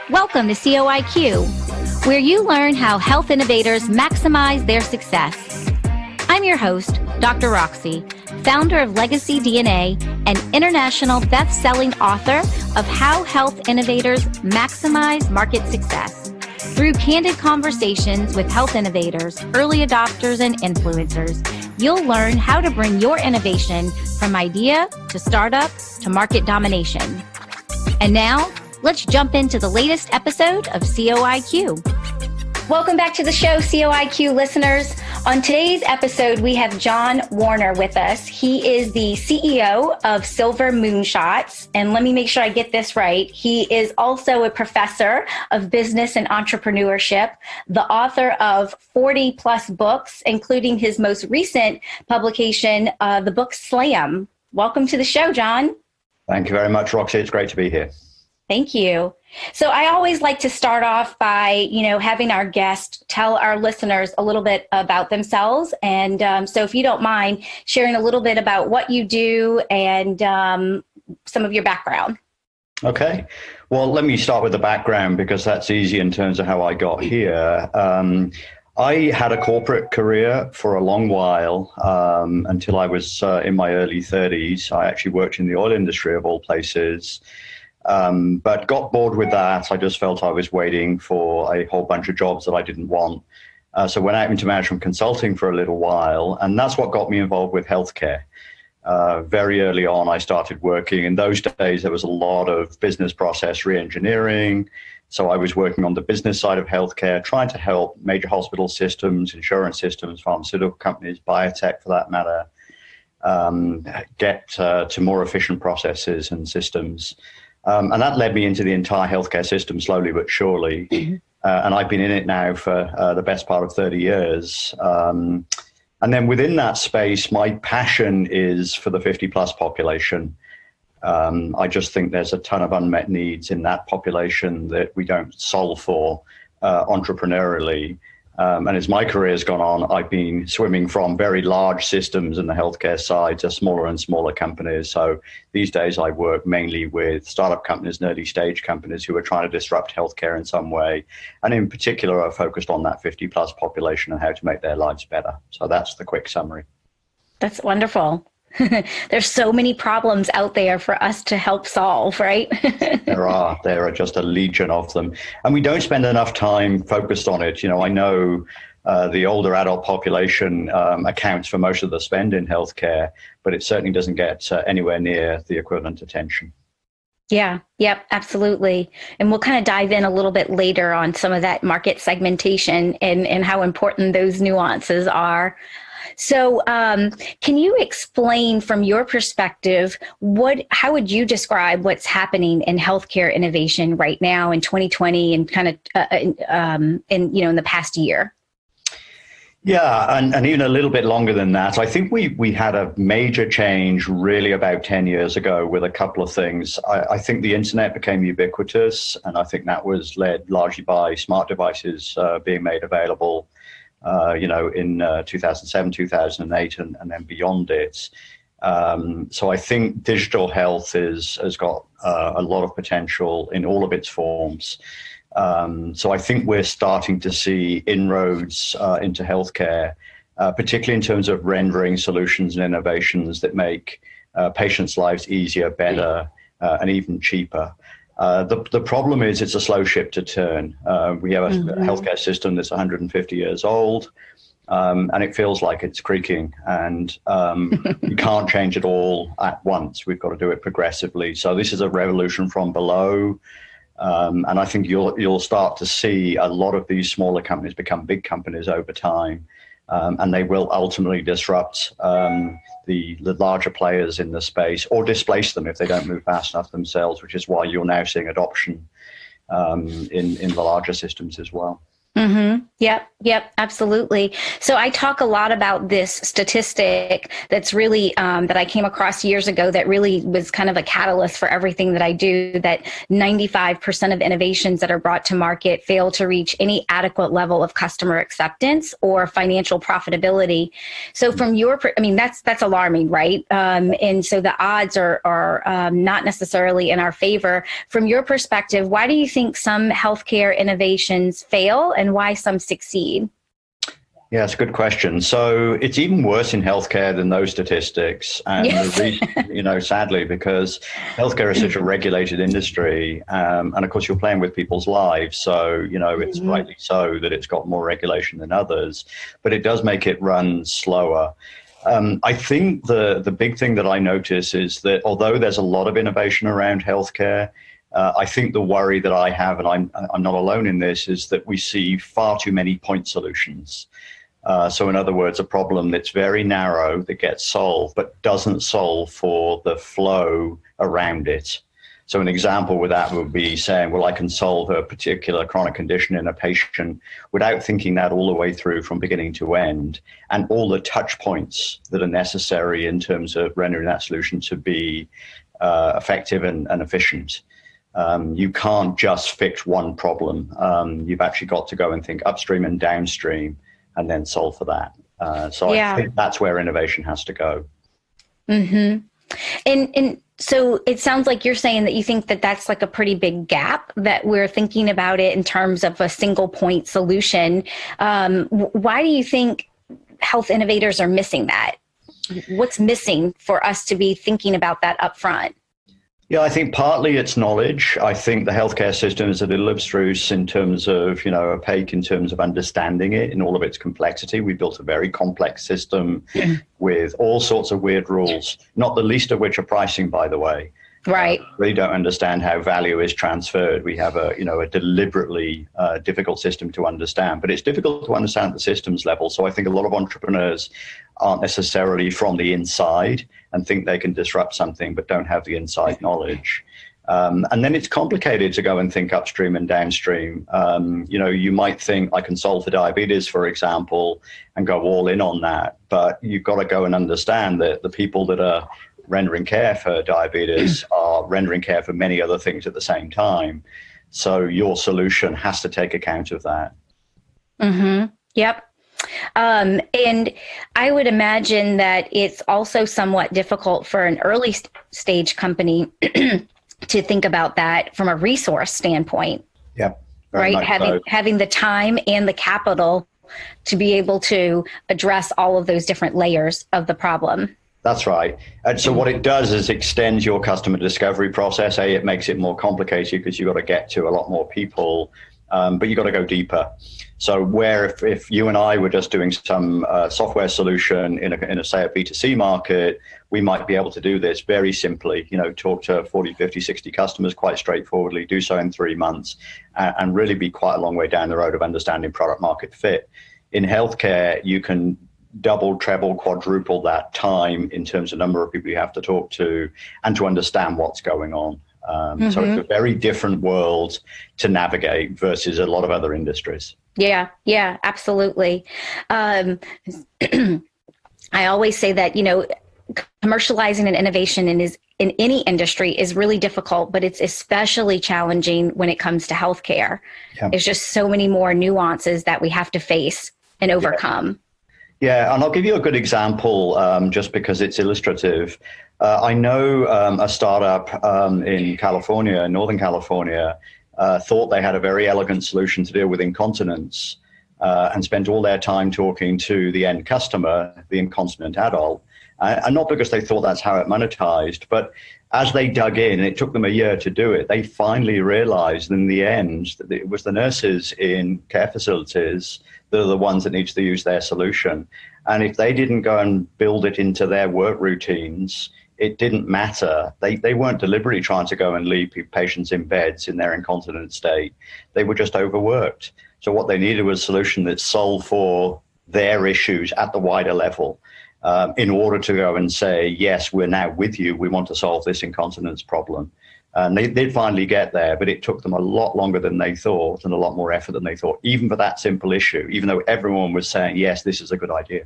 Welcome to COIQ, where you learn how health innovators maximize their success. I'm your host, Dr. Roxy, founder of Legacy DNA and international best-selling author of How Health Innovators Maximize Market Success. Through candid conversations with health innovators, early adopters, and influencers, you'll learn how to bring your innovation from idea to startup to market domination. And now, let's jump into the latest episode of COIQ. Welcome back to the show, COIQ listeners. On today's episode, we have John Warner with us. He is the CEO of Silver Moonshots. And let me make sure I get this right. He is also a professor of business and entrepreneurship, the author of 40 plus books, including his most recent publication, the book Slam. Welcome to the show, John. Thank you very much, Roxy. It's great to be here. Thank you. So I always like to start off by, having our guest tell our listeners a little bit about themselves. And so if you don't mind sharing a little bit about what you do and some of your background. Okay. Well, let me start with the background because that's easy in terms of how I got here. I had a corporate career for a long while until I was in my early 30s. I actually worked in the oil industry of all places. But got bored with that. I just felt I was waiting for a whole bunch of jobs that I didn't want. So went out into management consulting for a little while, and that's what got me involved with healthcare. Very early on, I started working. In those days, there was a lot of business process reengineering. So I was working on the business side of healthcare, trying to help major hospital systems, insurance systems, pharmaceutical companies, biotech for that matter, get to more efficient processes and systems. And that led me into the entire healthcare system slowly but surely. And I've been in it now for the best part of 30 years. And then within that space, my passion is for the 50 plus population. I just think there's a ton of unmet needs in that population that we don't solve for entrepreneurially. And as my career has gone on, I've been swimming from very large systems in the healthcare side to smaller and smaller companies. So these days I work mainly with startup companies and early stage companies who are trying to disrupt healthcare in some way. And in particular, are focused on that 50 plus population and how to make their lives better. So that's the quick summary. That's wonderful. There's so many problems out there for us to help solve, right? There are just a legion of them. And we don't spend enough time focused on it. I know the older adult population accounts for most of the spend in healthcare, but it certainly doesn't get anywhere near the equivalent attention. Yeah, yep, absolutely. And we'll kind of dive in a little bit later on some of that market segmentation and how important those nuances are. So can you explain from your perspective, how would you describe what's happening in healthcare innovation right now in 2020 and kind of in the past year? Yeah, and even a little bit longer than that. I think we had a major change really about 10 years ago with a couple of things. I think the internet became ubiquitous, and I think that was led largely by smart devices being made available in 2007, 2008, and then beyond it. So I think digital health has got a lot of potential in all of its forms. So I think we're starting to see inroads into healthcare, particularly in terms of rendering solutions and innovations that make patients' lives easier, better, and even cheaper. The problem is it's a slow ship to turn. We have a healthcare system that's 150 years old, and it feels like it's creaking, and you can't change it all at once. We've got to do it progressively. So this is a revolution from below, and I think you'll start to see a lot of these smaller companies become big companies over time. And they will ultimately disrupt the larger players in the space or displace them if they don't move fast enough themselves, which is why you're now seeing adoption in the larger systems as well. Mm-hmm. Yep, absolutely. So I talk a lot about this statistic that's really that I came across years ago that really was kind of a catalyst for everything that I do, that 95% of innovations that are brought to market fail to reach any adequate level of customer acceptance or financial profitability. So from your, I mean, that's alarming, right? And so the odds are not necessarily in our favor. From your perspective, why do you think some healthcare innovations fail and why some succeed? Yeah, it's a good question. So it's even worse in healthcare than those statistics. And Yes. the reason, sadly, because healthcare is such a regulated industry. And of course, you're playing with people's lives. So, it's rightly so that it's got more regulation than others, but it does make it run slower. I think the big thing that I notice is that although there's a lot of innovation around healthcare, I think the worry that I have, and I'm not alone in this, is that we see far too many point solutions. So in other words, a problem that's very narrow that gets solved, but doesn't solve for the flow around it. So an example with that would be saying, well, I can solve a particular chronic condition in a patient without thinking that all the way through from beginning to end, and all the touch points that are necessary in terms of rendering that solution to be effective and efficient. You can't just fix one problem. You've actually got to go and think upstream and downstream and then solve for that. I think that's where innovation has to go. Mm-hmm. And so it sounds like you're saying that you think that that's like a pretty big gap, that we're thinking about it in terms of a single point solution. Why do you think health innovators are missing that? What's missing for us to be thinking about that up front? Yeah, I think partly it's knowledge. I think the healthcare system is a little abstruse in terms of, opaque in terms of understanding it in all of its complexity. We built a very complex system with all sorts of weird rules, not the least of which are pricing, by the way. Right. We don't understand how value is transferred. We have a deliberately difficult system to understand, but it's difficult to understand at the systems level. So I think a lot of entrepreneurs aren't necessarily from the inside and think they can disrupt something, but don't have the inside knowledge. And then it's complicated to go and think upstream and downstream. You might think I can solve for diabetes, for example, and go all in on that. But you've got to go and understand that the people that are rendering care for diabetes are rendering care for many other things at the same time. So your solution has to take account of that. Mm-hmm. Yep. And I would imagine that it's also somewhat difficult for an early stage company to think about that from a resource standpoint. Yep. Right. Having the time and the capital to be able to address all of those different layers of the problem. That's right. And so what it does is extends your customer discovery process. It makes it more complicated because you've got to get to a lot more people, but you've got to go deeper. So where if you and I were just doing some software solution in a say a B2C market, we might be able to do this very simply, talk to 40, 50, 60 customers quite straightforwardly, do so in 3 months, and really be quite a long way down the road of understanding product market fit. In healthcare, you can double, treble, quadruple that time in terms of number of people you have to talk to and to understand what's going on. So it's a very different world to navigate versus a lot of other industries. Yeah, absolutely. I always say that, commercializing an innovation in any industry is really difficult, but it's especially challenging when it comes to healthcare. Yeah. There's just so many more nuances that we have to face and overcome. Yeah, and I'll give you a good example just because it's illustrative. I know a startup in California, Northern California, thought they had a very elegant solution to deal with incontinence and spent all their time talking to the end customer, the incontinent adult. And not because they thought that's how it monetized, but as they dug in, it took them a year to do it, they finally realized in the end that it was the nurses in care facilities that are the ones that need to use their solution. And if they didn't go and build it into their work routines, it didn't matter. They weren't deliberately trying to go and leave patients in beds in their incontinent state. They were just overworked. So what they needed was a solution that solved for their issues at the wider level. In order to go and say, yes, we're now with you, we want to solve this incontinence problem. And they'd finally get there, but it took them a lot longer than they thought and a lot more effort than they thought, even for that simple issue, even though everyone was saying, yes, this is a good idea.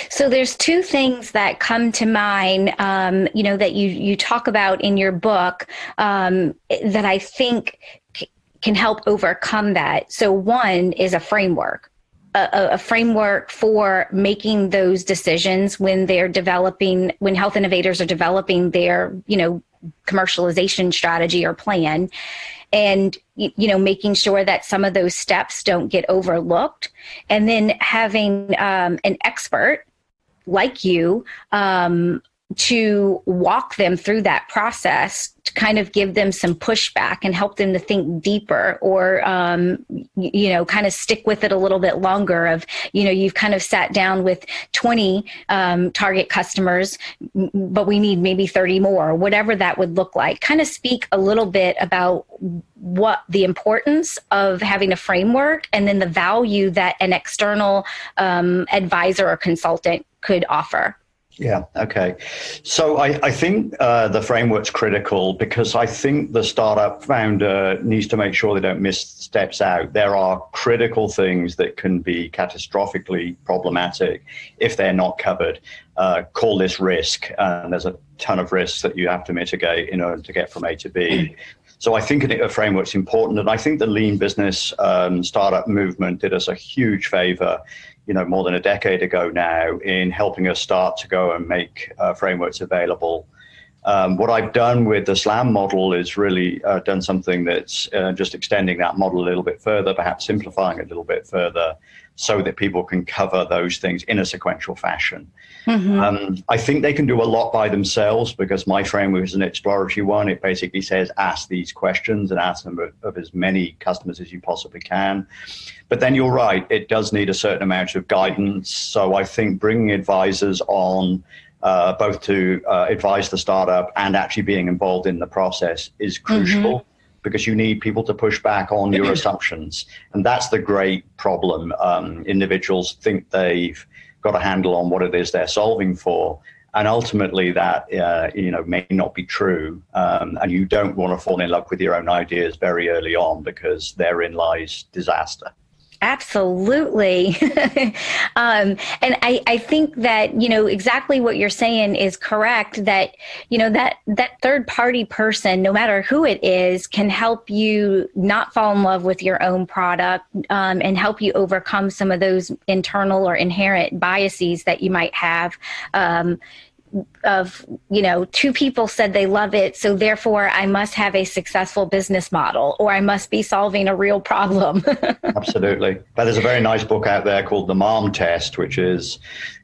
So there's two things that come to mind, that you talk about in your book that I think can help overcome that. So one is a framework. A framework for making those decisions when health innovators are developing their, commercialization strategy or plan, and, making sure that some of those steps don't get overlooked, and then having an expert like you to walk them through that process, to kind of give them some pushback and help them to think deeper, or, kind of stick with it a little bit longer of, you've kind of sat down with 20 target customers, but we need maybe 30 more, whatever that would look like. Kind of speak a little bit about what the importance of having a framework, and then the value that an external advisor or consultant could offer. Yeah. Okay. So I think the framework's critical, because I think the startup founder needs to make sure they don't miss steps out. There are critical things that can be catastrophically problematic if they're not covered. Call this risk. And there's a ton of risks that you have to mitigate in order to get from A to B. So I think a framework's important. And I think the lean business startup movement did us a huge favor, more than a decade ago now, in helping us start to go and make frameworks available. What I've done with the SLAM model is really done something that's just extending that model a little bit further, perhaps simplifying it a little bit further, so that people can cover those things in a sequential fashion. Mm-hmm. I think they can do a lot by themselves, because my framework is an exploratory one. It basically says, ask these questions and ask them of as many customers as you possibly can. But then you're right, it does need a certain amount of guidance. So I think bringing advisors on, both to advise the startup and actually being involved in the process, is crucial. Mm-hmm. Because you need people to push back on your assumptions. And that's the great problem. Individuals think they've got a handle on what it is they're solving for. And ultimately that, may not be true. And you don't want to fall in love with your own ideas very early on, because therein lies disaster. Absolutely. And I think that, exactly what you're saying is correct, that, that third party person, no matter who it is, can help you not fall in love with your own product, and help you overcome some of those internal or inherent biases that you might have. Of, two people said they love it, so therefore I must have a successful business model, or I must be solving a real problem. Absolutely. But there's a very nice book out there called The Mom Test, which is,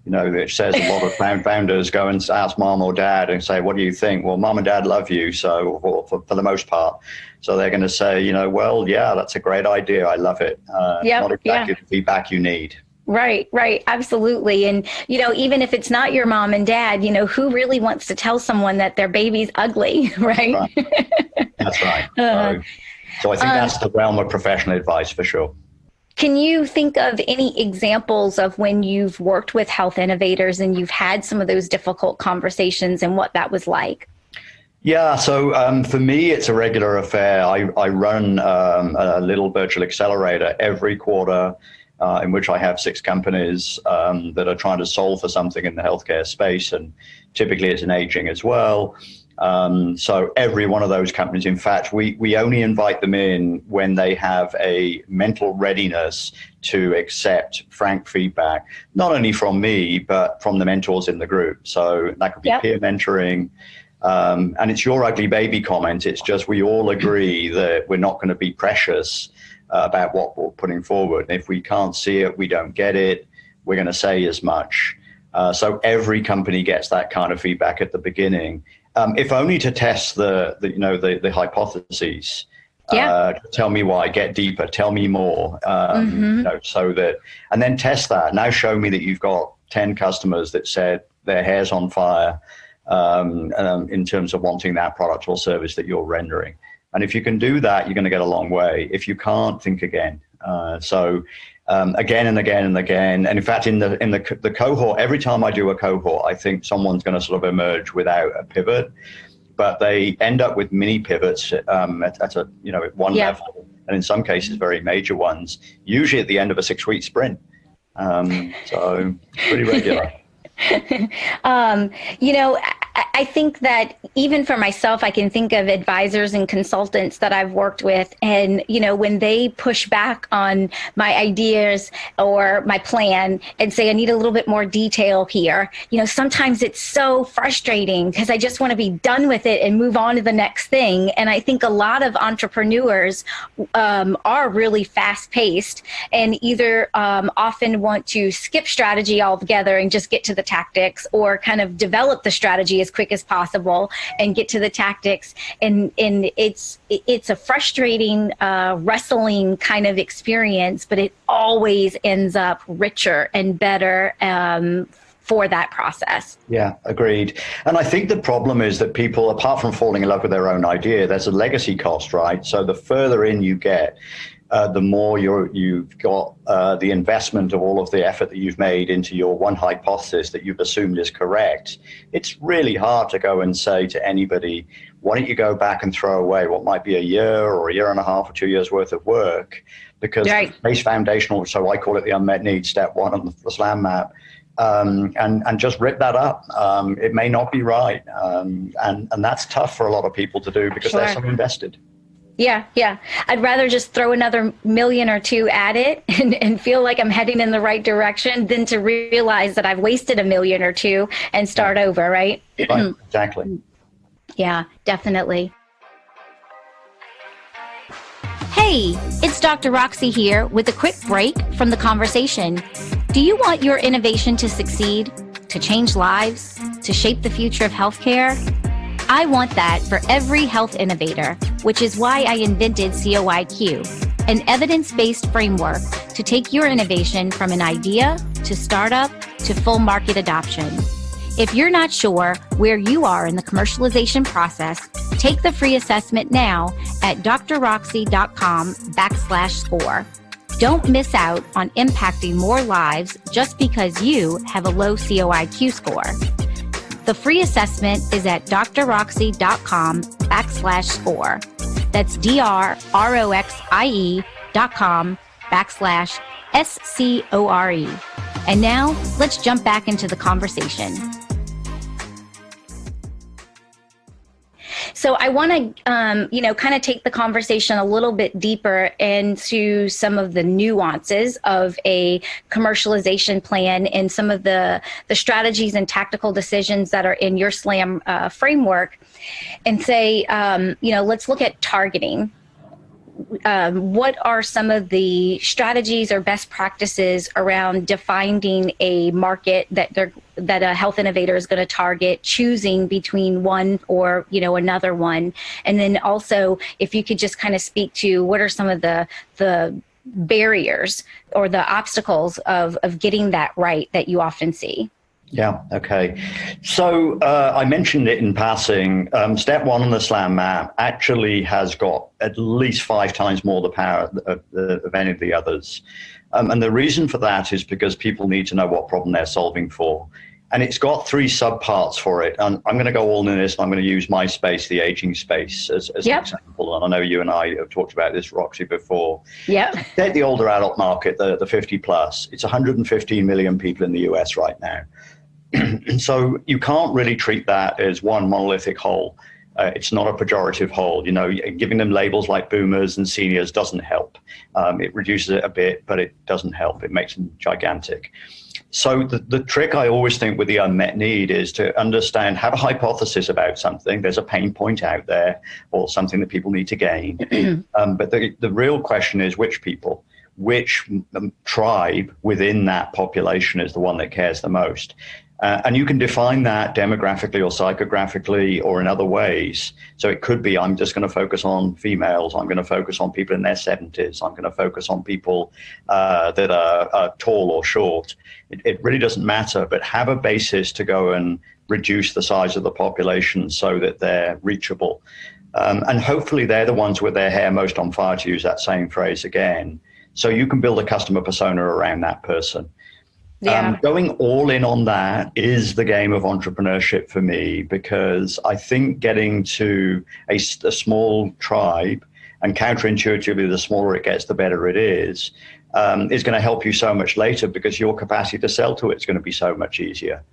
which says a lot of founders go and ask mom or dad and say, what do you think? Well, mom and dad love you, so for the most part. So they're going to say, well, yeah, that's a great idea. I love it. Not exactly the feedback you need. Right. Absolutely. And, even if it's not your mom and dad, who really wants to tell someone that their baby's ugly, right? That's right. So I think that's the realm of professional advice for sure. Can you think of any examples of when you've worked with health innovators and you've had some of those difficult conversations and what that was like? Yeah, so for me, it's a regular affair. I run a little virtual accelerator every quarter, in which I have 6 companies that are trying to solve for something in the healthcare space, and typically it's in aging as well. So every one of those companies, in fact, we only invite them in when they have a mental readiness to accept frank feedback, not only from me, but from the mentors in the group. So that could be peer mentoring. And it's your ugly baby comment. It's just we all agree that we're not going to be precious about what we're putting forward. If we can't see it, we don't get it, we're going to say as much. So every company gets that kind of feedback at the beginning, if only to test the hypotheses. Tell me why, get deeper, tell me more, so that, and then test that. Now show me that you've got 10 customers that said their hair's on fire in terms of wanting that product or service that you're rendering. And if you can do that, you're going to get a long way. If you can't, think again. Again and again and again. And in fact, in the cohort, every time I do a cohort, I think someone's going to sort of emerge without a pivot. but they end up with mini pivots at a, at one level, and in some cases very major ones, usually at the end of a 6-week sprint. So pretty regular. I think that even for myself, I can think of advisors and consultants that I've worked with. And, when they push back on my ideas or my plan and say, I need a little bit more detail here, sometimes it's so frustrating because I just want to be done with it and move on to the next thing. And I think a lot of entrepreneurs are really fast paced and either often want to skip strategy altogether and just get to the tactics, or kind of develop the strategy as quick as possible and get to the tactics. And it's a frustrating wrestling kind of experience, but it always ends up richer and better for that process. Yeah, agreed. And I think the problem is that people, apart from falling in love with their own idea, there's a legacy cost, right? So the further in you get, the more you've got the investment of all of the effort that you've made into your one hypothesis that you've assumed is correct. It's really hard to go and say to anybody, why don't you go back and throw away what might be a year or a year and a half or 2 years worth of work, because the base foundational, so I call it the unmet needs, step one on the SLAM map, and just rip that up. It may not be right. And that's tough for a lot of people to do because they're so invested. Yeah. I'd rather just throw another million or two at it and feel like I'm heading in the right direction than to realize that I've wasted a million or two and start over, right? Right, exactly. Yeah, definitely. Hey, it's Dr. Roxy here with a quick break from the conversation. Do you want your innovation to succeed, to change lives, to shape the future of healthcare? I want that for every health innovator, which is why I invented COIQ, an evidence-based framework to take your innovation from an idea to startup to full market adoption. If you're not sure where you are in the commercialization process, take the free assessment now at drroxy.com/score. Don't miss out on impacting more lives just because you have a low COIQ score. The free assessment is at drroxy.com/score. That's drroxie.com/SCORE. And now let's jump back into the conversation. So I want to, kind of take the conversation a little bit deeper into some of the nuances of a commercialization plan and some of the strategies and tactical decisions that are in your SLAM framework, and say, let's look at targeting. What are some of the strategies or best practices around defining a market that a health innovator is going to target, choosing between one or another one, and then also if you could just kind of speak to what are some of the barriers or the obstacles of getting that right that you often see. Yeah, okay. So I mentioned it in passing. Step one on the SLAM map actually has got at least 5 times more the power of any of the others. And the reason for that is because people need to know what problem they're solving for. And it's got 3 subparts for it. And I'm going to go all in this. I'm going to use my space, the aging space, as an example. And I know you and I have talked about this, Roxy, before. Yeah. Take the older adult market, the 50 plus. It's 115 million people in the US right now. So you can't really treat that as one monolithic whole. It's not a pejorative whole. Giving them labels like boomers and seniors doesn't help. It reduces it a bit, but it doesn't help. It makes them gigantic. So the trick I always think with the unmet need is to understand, have a hypothesis about something. There's a pain point out there or something that people need to gain. But the real question is which people, which tribe within that population is the one that cares the most. And you can define that demographically or psychographically or in other ways. So it could be, I'm just going to focus on females. I'm going to focus on people in their 70s. I'm going to focus on people that are tall or short. It really doesn't matter, but have a basis to go and reduce the size of the population so that they're reachable. And hopefully they're the ones with their hair most on fire, to use that same phrase again. So you can build a customer persona around that person. Yeah. Going all in on that is the game of entrepreneurship for me, because I think getting to a small tribe, and counterintuitively, the smaller it gets, the better it is going to help you so much later, because your capacity to sell to it is going to be so much easier.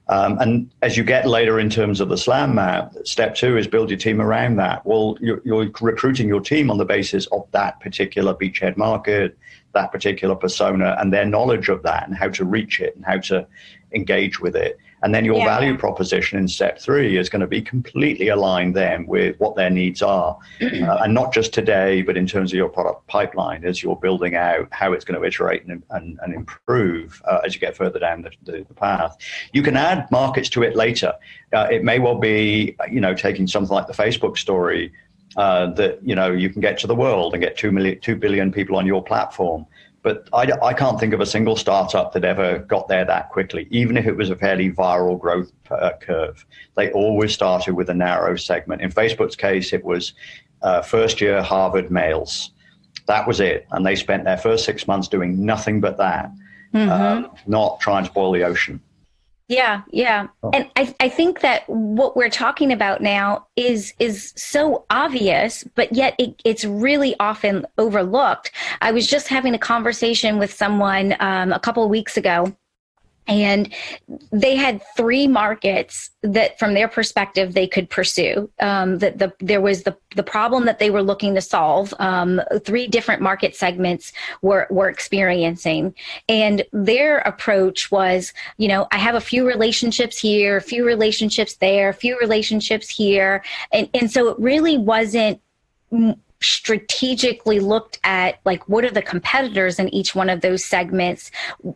And as you get later in terms of the SLAM map, step 2 is build your team around that. Well, you're recruiting your team on the basis of that particular beachhead market, that particular persona, and their knowledge of that and how to reach it and how to engage with it. And then your value proposition in step 3 is going to be completely aligned then with what their needs are. And not just today, but in terms of your product pipeline as you're building out how it's going to iterate and improve as you get further down the path. You can add markets to it later. It may well be, taking something like the Facebook story, that, you can get to the world and get 2 billion people on your platform. But I can't think of a single startup that ever got there that quickly, even if it was a fairly viral growth curve. They always started with a narrow segment. In Facebook's case, it was first-year Harvard males. That was it. And they spent their first 6 months doing nothing but that, not trying to boil the ocean. Yeah, yeah. And I think that what we're talking about now is so obvious, but yet it's really often overlooked. I was just having a conversation with someone a couple of weeks ago, and they had 3 markets that, from their perspective, they could pursue. There was the problem that they were looking to solve. 3 different market segments were experiencing, and their approach was, I have a few relationships here, a few relationships there, a few relationships here, and so it really wasn't strategically looked at, like, what are the competitors in each one of those segments,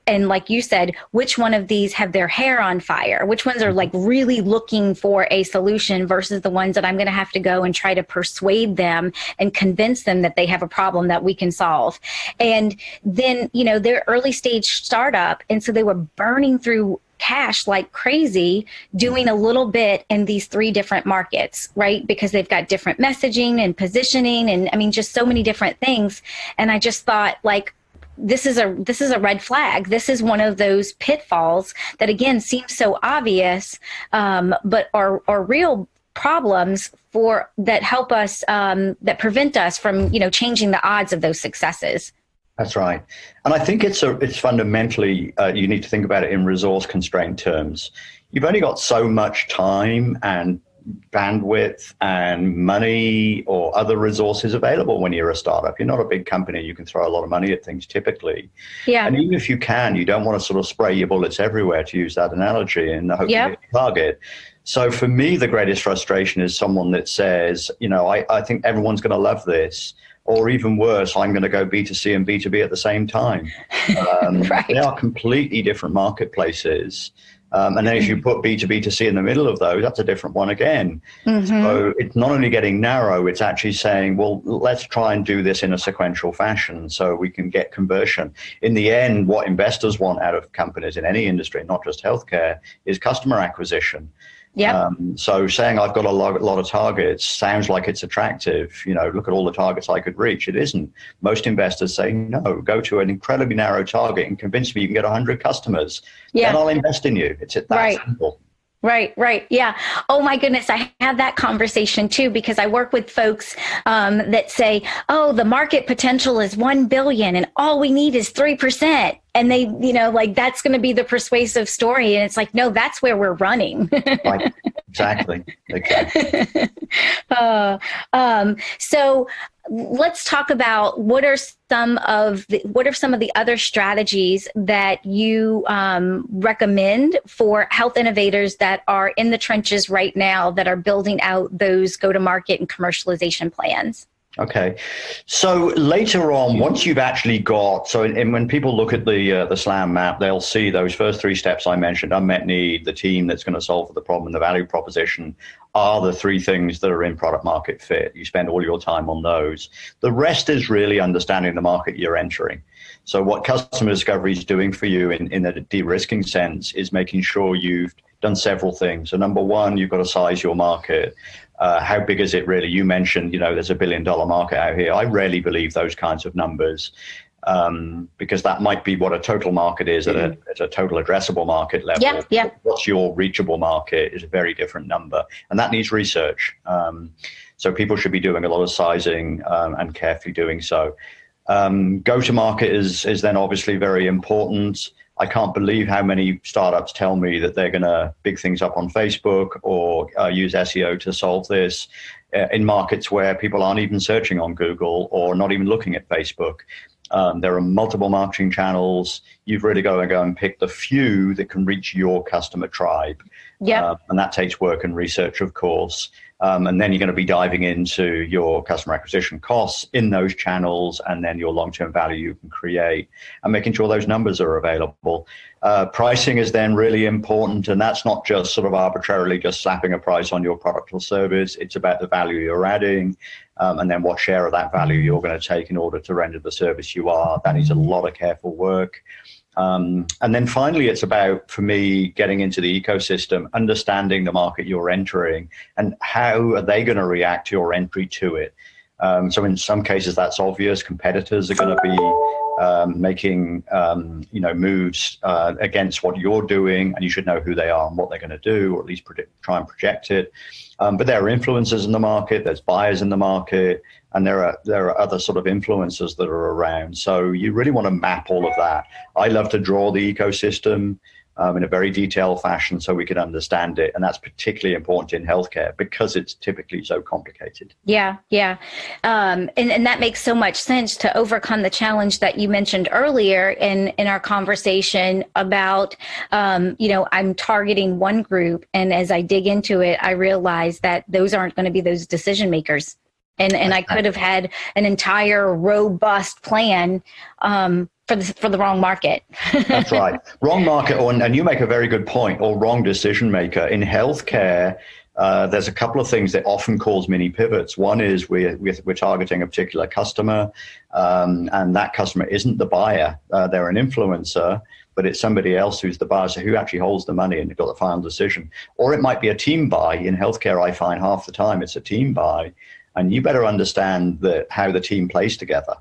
and like you said, which one of these have their hair on fire, which ones are like really looking for a solution versus the ones that I'm going to have to go and try to persuade them and convince them that they have a problem that we can solve. And then they're early stage startup, and so they were burning through cash like crazy, doing a little bit in these 3 different markets, right? Because they've got different messaging and positioning, and just so many different things. And I just thought, like, this is a red flag. This is one of those pitfalls that, again, seems so obvious, but are real problems that help us, that prevent us from, changing the odds of those successes. That's right. And I think it's fundamentally, you need to think about it in resource constraint terms. You've only got so much time and bandwidth and money or other resources available when you're a startup. You're not a big company. You can throw a lot of money at things typically. Yeah. And even if you can, you don't want to sort of spray your bullets everywhere, to use that analogy, in the hope to hit your target. So for me, the greatest frustration is someone that says, I think everyone's going to love this. Or even worse, I'm going to go B2C and B2B at the same time. Right. They are completely different marketplaces. And then if you put B2B2C in the middle of those, that's a different one again. So it's not only getting narrow, it's actually saying, well, let's try and do this in a sequential fashion so we can get conversion. In the end, what investors want out of companies in any industry, not just healthcare, is customer acquisition. Yeah. So saying I've got a lot of targets sounds like it's attractive. Look at all the targets I could reach. It isn't. Most investors say, no, go to an incredibly narrow target and convince me you can get 100 customers. Then I'll invest in you. It's that simple. Right. Yeah. Oh my goodness. I have that conversation too, because I work with folks that say, oh, the market potential is 1 billion and all we need is 3%. And they, like, that's going to be the persuasive story. And it's like, no, that's where we're running. Right. Exactly. So let's talk about what are some of the other strategies that you recommend for health innovators that are in the trenches right now, that are building out those go-to-market and commercialization plans? Okay. So later on, once you've actually got, and when people look at the SLAM map, they'll see those first 3 steps I mentioned: unmet need, the team that's going to solve the problem, and the value proposition are the 3 things that are in product market fit. You spend all your time on those. The rest is really understanding the market you're entering. So what customer discovery is doing for you in a de-risking sense is making sure you've done several things. So number 1, you've got to size your market. How big is it really? You mentioned, there's $1 billion market out here. I rarely believe those kinds of numbers. because that might be what a total market is at a total addressable market level. Yeah, yeah. What's your reachable market is a very different number, and that needs research. So people should be doing a lot of sizing and carefully doing so. Go-to-market is then obviously very important. I can't believe how many startups tell me that they're going to big things up on Facebook or use SEO to solve this in markets where people aren't even searching on Google or not even looking at Facebook. There are multiple marketing channels. You've really got to go and pick the few that can reach your customer tribe. Yeah. And that takes work and research, of course. And then you're going to be diving into your customer acquisition costs in those channels, and then your long-term value you can create, and making sure those numbers are available. Pricing is then really important, and that's not just sort of arbitrarily just slapping a price on your product or service. It's about the value you're adding, and then what share of that value you're going to take in order to render the service you are. That is a lot of careful work. And then finally, it's about, for me, getting into the ecosystem, understanding the market you're entering, and how are they going to react to your entry to it. So in some cases, that's obvious. Competitors are going to be making moves against what you're doing, and you should know who they are and what they're going to do, or at least try and project it. But there are influencers in the market, there's buyers in the market, and there are other sort of influencers that are around. So you really want to map all of that. I love to draw the ecosystem in a very detailed fashion so we can understand it. And that's particularly important in healthcare because it's typically so complicated. Yeah, yeah. And that makes so much sense to overcome the challenge that you mentioned earlier in our conversation about, I'm targeting one group. And as I dig into it, I realize that those aren't going to be those decision makers. And I could have had an entire robust plan for the wrong market. That's right. Wrong market, and you make a very good point, or wrong decision maker. In healthcare, there's a couple of things that often cause mini pivots. One is we're targeting a particular customer, and that customer isn't the buyer. They're an influencer, but it's somebody else who's the buyer, so who actually holds the money and got the final decision. Or it might be a team buy. In healthcare, I find half the time it's a team buy. And you better understand how the team plays together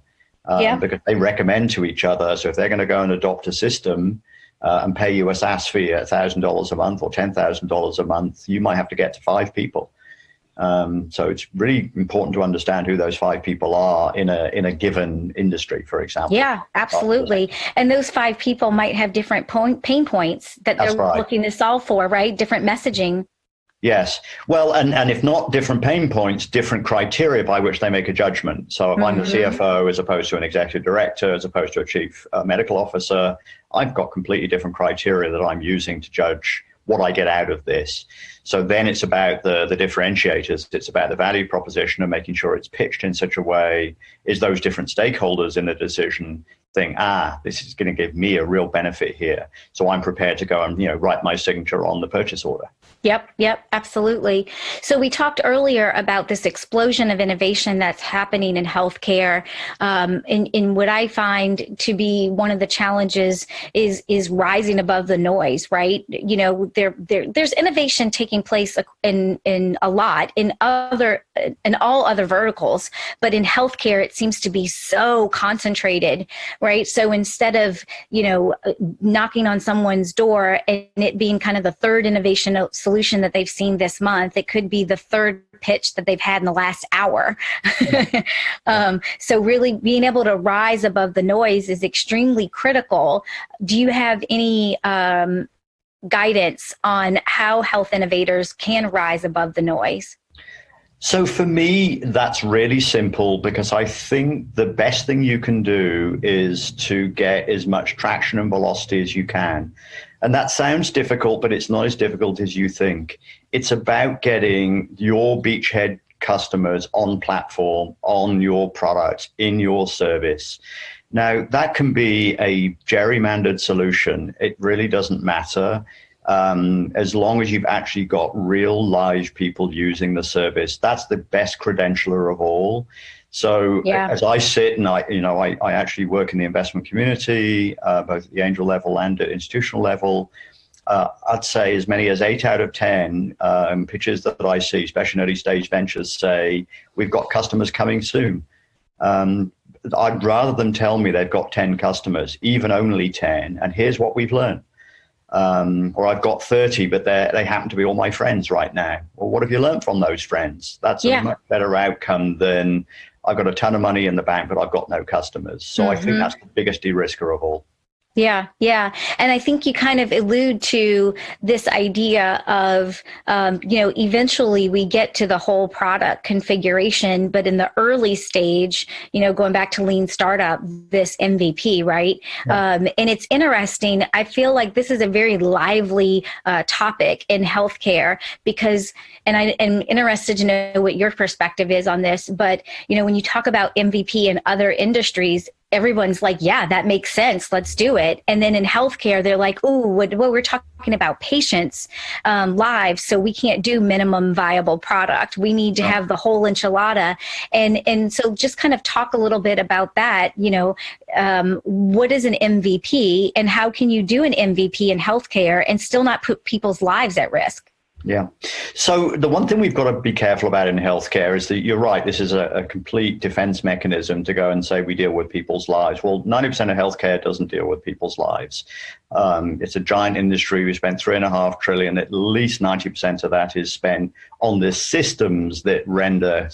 because they recommend to each other. So if they're going to go and adopt a system and pay you a SaaS fee at $1,000 a month or $10,000 a month, you might have to get to 5 people. So it's really important to understand who those 5 people are in a given industry, for example. Yeah, absolutely. And those 5 people might have different pain points that they're looking to solve for, right? Different messaging. Yes. Well, and if not different pain points, different criteria by which they make a judgment. So if I'm the CFO as opposed to an executive director, as opposed to a chief medical officer, I've got completely different criteria that I'm using to judge what I get out of this. So then it's about the differentiators. It's about the value proposition and making sure it's pitched in such a way is those different stakeholders in the decision think, this is going to give me a real benefit here. So I'm prepared to go and write my signature on the purchase order. Yep, absolutely. So we talked earlier about this explosion of innovation that's happening in healthcare. In what I find to be one of the challenges is rising above the noise, right? There's innovation taking place in a lot in all other verticals, but in healthcare it seems to be so concentrated, right? So instead of knocking on someone's door and it being kind of the third innovation solution that they've seen this month, it could be the third pitch that they've had in the last hour. So really being able to rise above the noise is extremely critical. Do you have any guidance on how health innovators can rise above the noise? So for me, that's really simple because I think the best thing you can do is to get as much traction and velocity as you can. And that sounds difficult, but it's not as difficult as you think. It's about getting your beachhead customers on platform, on your product, in your service. Now, that can be a gerrymandered solution. It really doesn't matter. As long as you've actually got real live people using the service, that's the best credentialer of all. So as I sit and I actually work in the investment community, both at the angel level and at institutional level, I'd say as many as 8 out of 10 pitches that I see, especially in early stage ventures, say, we've got customers coming soon. I'd rather them tell me they've got 10 customers, even only 10, and here's what we've learned. Or I've got 30, but they happen to be all my friends right now. Well, what have you learned from those friends? That's a much better outcome than I've got a ton of money in the bank, but I've got no customers. So I think that's the biggest de-risker of all. Yeah, yeah. And I think you kind of allude to this idea of, eventually we get to the whole product configuration, but in the early stage, going back to lean startup, this MVP, right? Yeah. And it's interesting. I feel like this is a very lively topic in healthcare because, and I am interested to know what your perspective is on this, but, when you talk about MVP in other industries, everyone's like, yeah, that makes sense. Let's do it. And then in healthcare, they're like, oh, we're talking about patients' lives. So we can't do minimum viable product. We need to have the whole enchilada. And so just kind of talk a little bit about that. What is an MVP and how can you do an MVP in healthcare and still not put people's lives at risk? Yeah. So the one thing we've got to be careful about in healthcare is that you're right. This is a complete defense mechanism to go and say we deal with people's lives. Well, 90% of healthcare doesn't deal with people's lives. It's a giant industry. We spent $3.5 trillion. At least 90% of that is spent on the systems that render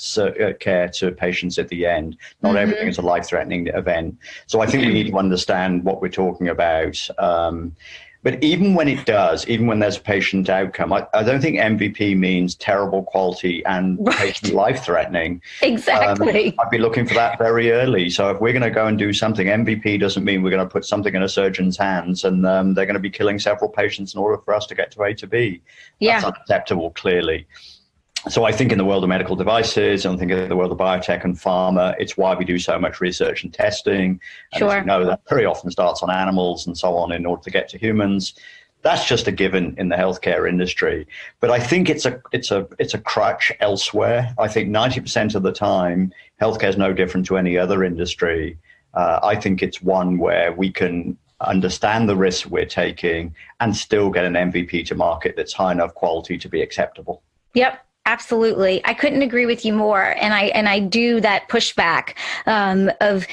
care to patients at the end. Not everything is a life-threatening event. So I think we need to understand what we're talking about. But even when it does, even when there's patient outcome, I don't think MVP means terrible quality and patient life-threatening. Exactly. I'd be looking for that very early. So if we're going to go and do something, MVP doesn't mean we're going to put something in a surgeon's hands and they're going to be killing several patients in order for us to get to A to B. That's unacceptable, clearly. So I think in the world of medical devices, and I think in the world of biotech and pharma, it's why we do so much research and testing. And as you know, that very often starts on animals and so on in order to get to humans. That's just a given in the healthcare industry. But I think it's a crutch elsewhere. I think 90% of the time, healthcare is no different to any other industry. I think it's one where we can understand the risks we're taking and still get an MVP to market that's high enough quality to be acceptable. Yep. Absolutely. I couldn't agree with you more. And I do that pushback of,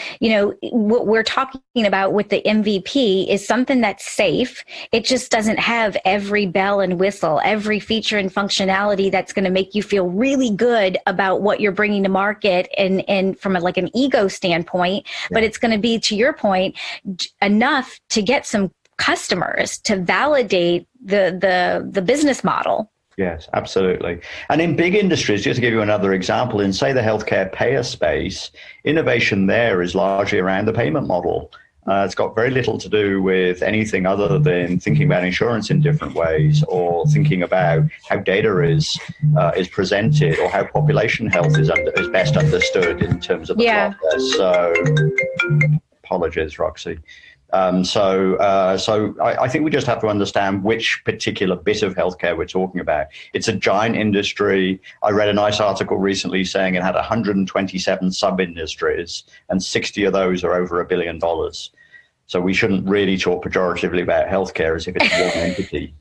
what we're talking about with the MVP is something that's safe. It just doesn't have every bell and whistle, every feature and functionality that's going to make you feel really good about what you're bringing to market and from an ego standpoint. Yeah. But it's going to be, to your point, enough to get some customers to validate the business model. Yes, absolutely. And in big industries, just to give you another example, in, say, the healthcare payer space, innovation there is largely around the payment model. It's got very little to do with anything other than thinking about insurance in different ways or thinking about how data is presented or how population health is best understood in terms of the process. So, apologies, Roxy. So I think we just have to understand which particular bit of healthcare we're talking about. It's a giant industry. I read a nice article recently saying it had 127 sub-industries, and 60 of those are over $1 billion. So we shouldn't really talk pejoratively about healthcare as if it's one entity.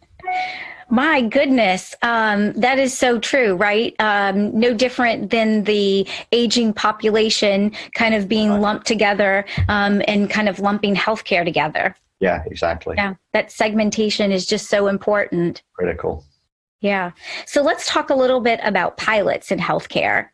My goodness, that is so true, right? No different than the aging population kind of being lumped together and kind of lumping healthcare together. Yeah, exactly. Yeah, that segmentation is just so important. Critical. Yeah. So let's talk a little bit about pilots in healthcare.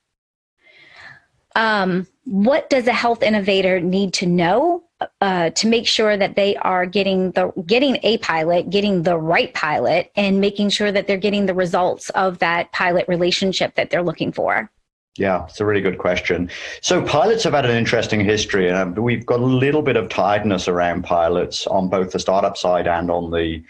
What does a health innovator need to know to make sure that they are getting a pilot, getting the right pilot, and making sure that they're getting the results of that pilot relationship that they're looking for? Yeah, it's a really good question. So pilots have had an interesting history, and we've got a little bit of tiredness around pilots on both the startup side and on the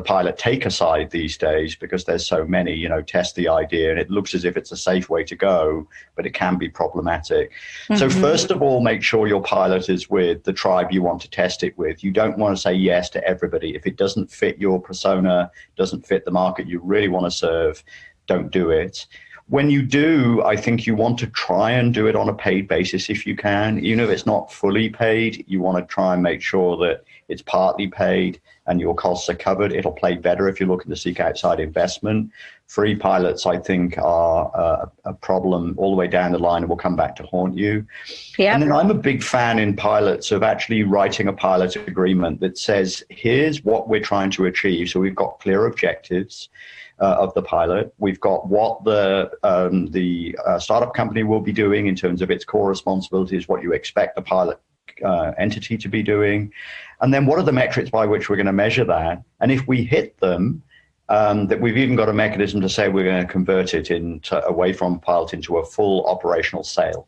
pilot taker side these days, because there's so many, test the idea, and it looks as if it's a safe way to go, but it can be problematic. Mm-hmm. So first of all, make sure your pilot is with the tribe you want to test it with. You don't want to say yes to everybody. If it doesn't fit your persona, doesn't fit the market you really want to serve, don't do it. When you do, I think you want to try and do it on a paid basis if you can. Even if it's not fully paid, you want to try and make sure that it's partly paid. and your costs are covered. It'll play better if you're looking to seek outside investment. Free pilots, I think, are a problem all the way down the line and will come back to haunt you. Yep. And then I'm a big fan in pilots of actually writing a pilot agreement that says, here's what we're trying to achieve. So we've got clear objectives of the pilot. We've got what the startup company will be doing in terms of its core responsibilities, what you expect the pilot entity to be doing. And then what are the metrics by which we're going to measure that? And if we hit them, that we've even got a mechanism to say we're going to convert it away from pilot into a full operational sale.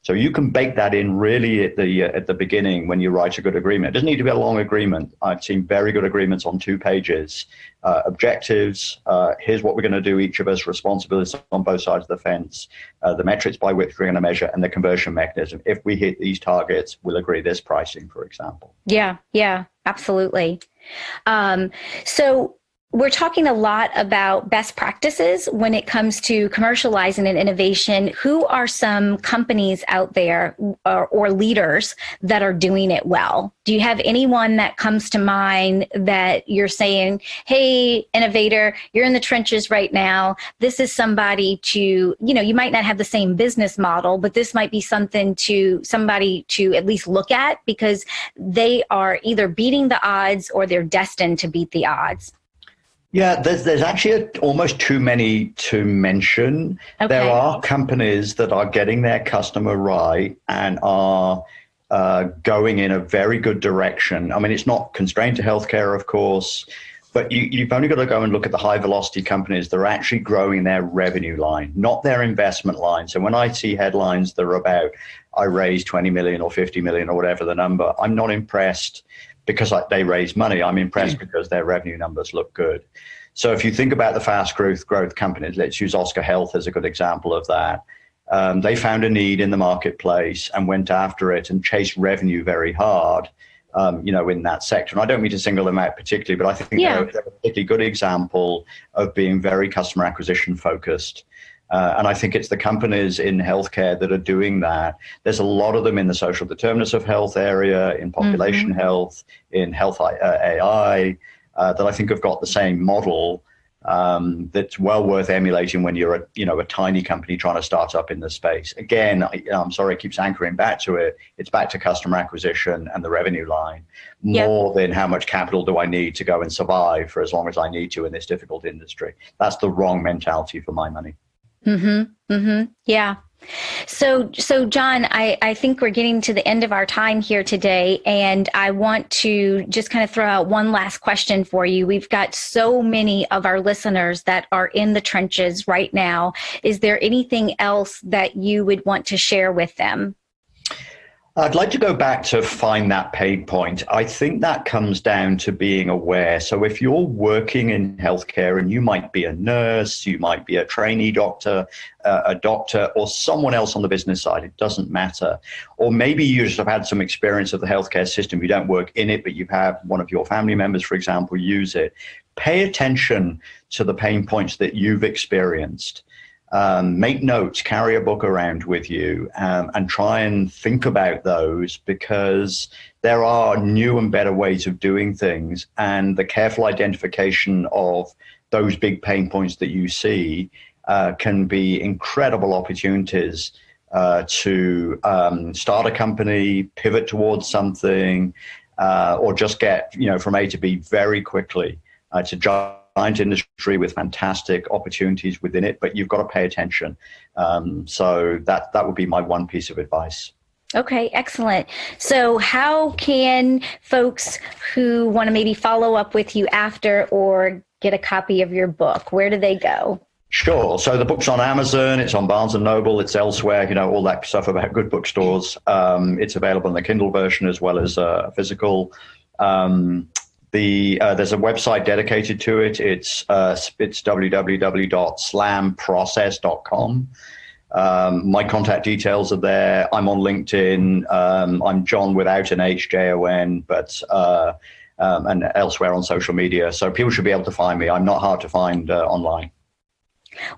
So you can bake that in really at the beginning when you write a good agreement. It doesn't need to be a long agreement. I've seen very good agreements on 2 pages. Objectives, here's what we're going to do, each of us, responsibilities on both sides of the fence, the metrics by which we're going to measure, and the conversion mechanism. If we hit these targets, we'll agree this pricing, for example. Yeah, absolutely. So we're talking a lot about best practices when it comes to commercializing an innovation. Who are some companies out there or leaders that are doing it well? Do you have anyone that comes to mind that you're saying, hey, innovator, you're in the trenches right now. This is somebody to, you might not have the same business model, but this might be somebody to at least look at because they are either beating the odds or they're destined to beat the odds. Yeah, there's actually almost too many to mention. Okay. There are companies that are getting their customer right and are going in a very good direction. I mean, it's not constrained to healthcare, of course, but you've only got to go and look at the high velocity companies that are actually growing their revenue line, not their investment line. So when I see headlines that are about, I raised 20 million or 50 million or whatever the number, I'm not impressed because they raise money. I'm impressed because their revenue numbers look good. So if you think about the fast growth companies, let's use Oscar Health as a good example of that. They found a need in the marketplace and went after it and chased revenue very hard, in that sector. And I don't mean to single them out particularly, but I think they're a particularly good example of being very customer acquisition focused. And I think it's the companies in healthcare that are doing that. There's a lot of them in the social determinants of health area, in population health, in health AI, that I think have got the same model that's well worth emulating when you're a tiny company trying to start up in the space. Again, I'm sorry, it keeps anchoring back to it. It's back to customer acquisition and the revenue line more than how much capital do I need to go and survive for as long as I need to in this difficult industry. That's the wrong mentality for my money. Yeah. So John, I think we're getting to the end of our time here today, and I want to just kind of throw out one last question for you. We've got so many of our listeners that are in the trenches right now. Is there anything else that you would want to share with them? I'd like to go back to find that pain point. I think that comes down to being aware. So if you're working in healthcare and you might be a nurse, you might be a trainee doctor, a doctor, or someone else on the business side, it doesn't matter. Or maybe you just have had some experience of the healthcare system. You don't work in it, but you've had one of your family members, for example, use it. Pay attention to the pain points that you've experienced. Make notes, carry a book around with you, and try and think about those, because there are new and better ways of doing things, and the careful identification of those big pain points that you see can be incredible opportunities to start a company, pivot towards something, or just get from A to B very quickly to giant industry with fantastic opportunities within it, but you've got to pay attention. So that would be my one piece of advice. Okay, excellent. So how can folks who want to maybe follow up with you after or get a copy of your book, where do they go? Sure. So the book's on Amazon, it's on Barnes & Noble, it's elsewhere, all that stuff about good bookstores. It's available in the Kindle version as well as physical. There's a website dedicated to it. It's www.slamprocess.com. My contact details are there. I'm on LinkedIn. I'm John without an H, Jon, but and elsewhere on social media. So people should be able to find me. I'm not hard to find online.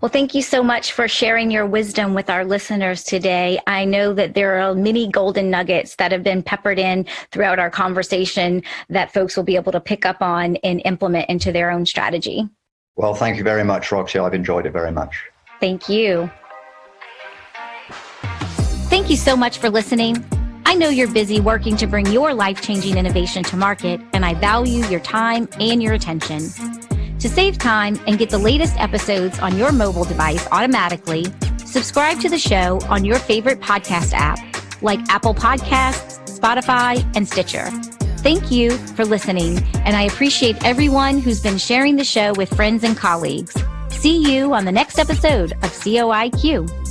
Well, thank you so much for sharing your wisdom with our listeners today. I know that there are many golden nuggets that have been peppered in throughout our conversation that folks will be able to pick up on and implement into their own strategy. Well, thank you very much, Roxy. I've enjoyed it very much. Thank you. Thank you so much for listening. I know you're busy working to bring your life-changing innovation to market, and I value your time and your attention. To save time and get the latest episodes on your mobile device automatically, subscribe to the show on your favorite podcast app like Apple Podcasts, Spotify, and Stitcher. Thank you for listening, and I appreciate everyone who's been sharing the show with friends and colleagues. See you on the next episode of COIQ.